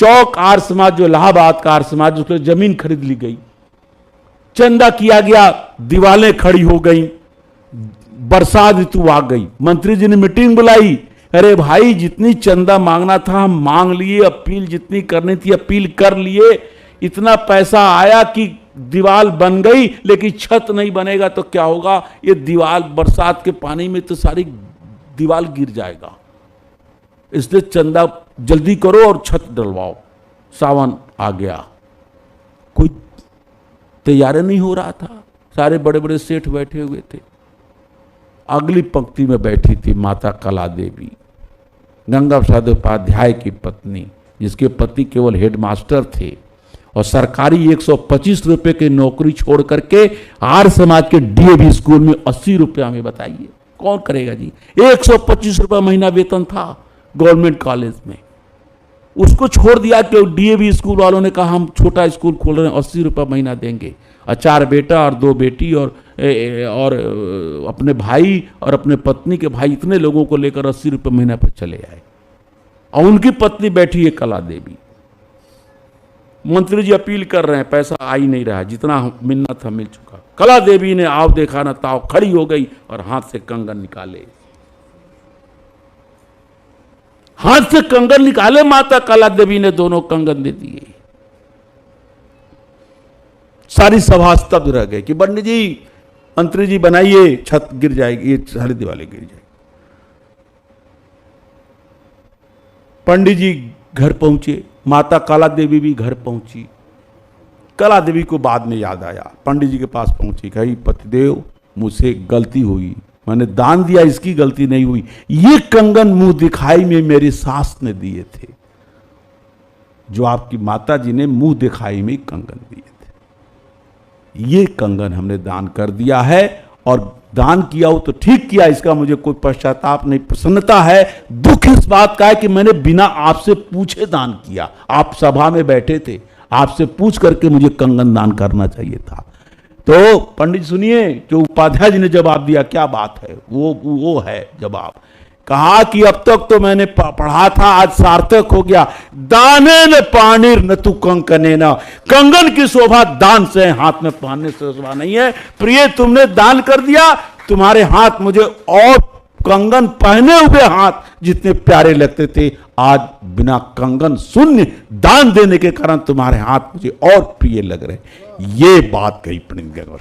चौक आर्य समाज जो इलाहाबाद का आर्य समाज, उसके जमीन खरीद ली गई, चंदा किया गया, दीवारें खड़ी हो गई, बरसात ऋतु आ गई, मंत्री जी ने मीटिंग बुलाई, अरे भाई जितनी चंदा मांगना था हम मांग लिए, अपील जितनी करनी थी अपील कर लिए, इतना पैसा आया कि दीवार बन गई, लेकिन छत नहीं बनेगा तो क्या होगा, ये दीवार बरसात के पानी में तो सारी दीवार गिर जाएगा, इसलिए चंदा जल्दी करो और छत डलवाओ। सावन आ गया, कोई तैयारी नहीं हो रहा था, सारे बड़े बड़े सेठ बैठे हुए थे। अगली पंक्ति में बैठी थी माता कला देवी, गंगा प्रसाद उपाध्याय की पत्नी, जिसके पति केवल हेडमास्टर थे और सरकारी 125 रुपए की नौकरी छोड़ करके आर्य समाज के डीएवी स्कूल में 80 रुपया में, बताइए कौन करेगा जी, 125 रुपया महीना वेतन था गवर्नमेंट कॉलेज में, उसको छोड़ दिया कि डीएवी स्कूल वालों ने कहा हम छोटा स्कूल खोल रहे हैं, 80 रुपया महीना देंगे, और 4 बेटा और 2 बेटी और अपने भाई और अपने पत्नी के भाई, इतने लोगों को लेकर 80 रुपये महीना पर चले आए। और उनकी पत्नी बैठी है कला देवी। मंत्री जी अपील कर रहे हैं, पैसा आ ही नहीं रहा, जितना मिलना था मिल चुका। कला देवी ने आओ देखा ना ताओ खड़ी हो गई और हाथ से कंगन निकाले, हाथ से कंगन निकाले माता कला देवी ने, दोनों कंगन दे दिए। सारी सभा स्तब्ध रह गई कि पंडित जी, मंत्री जी बनाइए, छत गिर जाएगी, ये सारी दीवारें गिर जाएगी। पंडित जी घर पहुंचे, माता कला देवी भी घर पहुंची। कला देवी को बाद में याद आया, पंडित जी के पास पहुंची, कही पतिदेव मुझसे गलती हुई, मैंने दान दिया, इसकी गलती नहीं हुई, ये कंगन मुंह दिखाई में मेरी सास ने दिए थे, जो आपकी माता जी ने मुंह दिखाई में कंगन दिए थे, ये कंगन हमने दान कर दिया है, और दान किया हो तो ठीक किया, इसका मुझे कोई पश्चाताप नहीं, प्रसन्नता है। दुख इस बात का है कि मैंने बिना आपसे पूछे दान किया, आप सभा में बैठे थे, आपसे पूछ करके मुझे कंगन दान करना चाहिए था। तो पंडित सुनिए, जो उपाध्याय जी ने जवाब दिया, क्या बात है, वो है जवाब। कहा कि अब तक तो मैंने पढ़ा था, आज सार्थक हो गया, दाने न पानिर न तू कंकने न, कंगन की शोभा दान से, हाथ में पहनने से शोभा नहीं है। प्रिय तुमने दान कर दिया, तुम्हारे हाथ मुझे और कंगन पहने हुए हाथ जितने प्यारे लगते थे, आज बिना कंगन शून्य दान देने के कारण तुम्हारे हाथ मुझे और प्रिय लग रहे। ये बात कही पंडित गंगा।